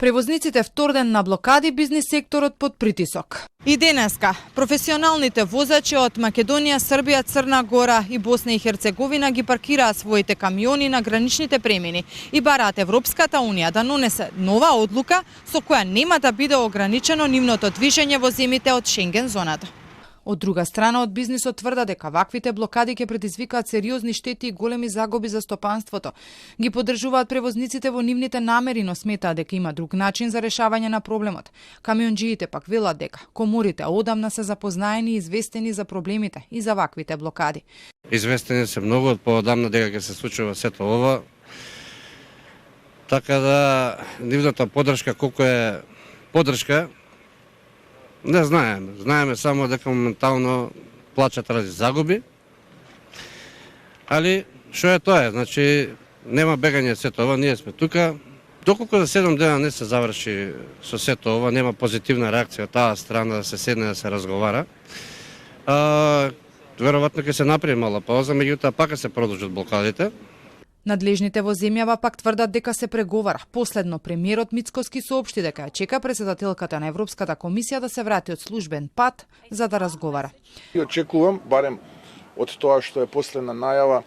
Превозниците втор ден на блокади, бизнис секторот под притисок. И денеска, професионалните возачи од Македонија, Србија, Црна Гора и Босна и Херцеговина ги паркираа своите камиони на граничните премини и бараат Европската Унија да донесе нова одлука со која нема да биде ограничено нивното движење во земјите од Шенген зоната. Од друга страна, од бизнисот тврда дека ваквите блокади ќе предизвикаат сериозни штети и големи загуби за стопанството. Ги поддржуваат превозниците во нивните намери, но сметаат дека има друг начин за решавање на проблемот. Камионџиите пак велат дека коморите одамна се запознаени и известени за проблемите и за ваквите блокади. Известени се многу од поодамна дека ќе се случува сето ова. Така да нивната поддршка колку е поддршка не знаеме. Знаеме само дека моментално плачат ради загуби. Али што е тоа? Значи нема бегање сето ова, ние сме тука. Доколку за 7 дена не се заврши со сето ова, нема позитивна реакција од таа страна да се седне да се разговара. Веројатно ќе се направи мала пауза, меѓутоа пак се продолжат блокадите. Надлежните во земјава пак тврдат дека се преговара. Последно премиерот Мицкоски соопшти дека ја чека претседателката на Европската комисија да се врати од службен пат за да разговара. И очекувам, барем од тоа што е последна најава,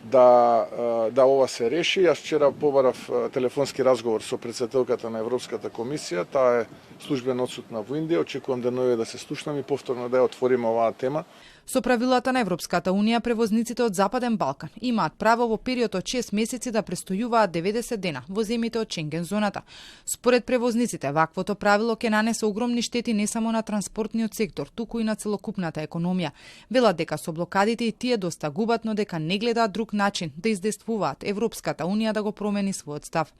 да ова се реши. Јас вчера побарав телефонски разговор со претседателката на Европската комисија, таа е службено одсутна во Индија, очекувам денови да се слушнам и повторно да ја отвориме оваа тема. Со правилата на Европската Унија, превозниците од Западен Балкан имаат право во период од 6 месеци да престојуваат 90 дена во земјите од Шенген зоната. Според превозниците, ваквото правило ќе нанесе огромни штети не само на транспортниот сектор, туку и на целокупната економија. Велат дека со блокадите и тие доста губат, но дека не гледаат друг начин да издействуваат Европската Унија да го промени својот став.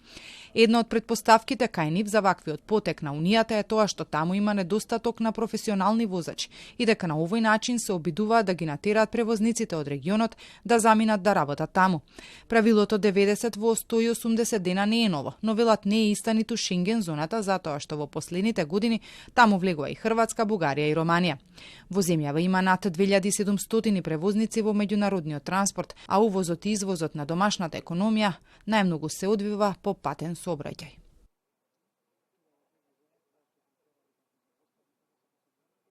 Една од претпоставките кај нив за ваквиот потек на Унијата е тоа што таму има недостаток на професионални возачи и дека на овој начин се обидуваат да ги натераат превозниците од регионот да заминат да работат таму. Правилото 90 во 180 дена не е ново, но велат не е иста ниту Шенген зоната затоа што во последните години таму влегува и Хрватска, Бугарија и Романија. Во земјава има над 2700 превозници во меѓународниот транспорт, а увозот и извозот на домашната економија најмногу се одвива по патен сообраќај.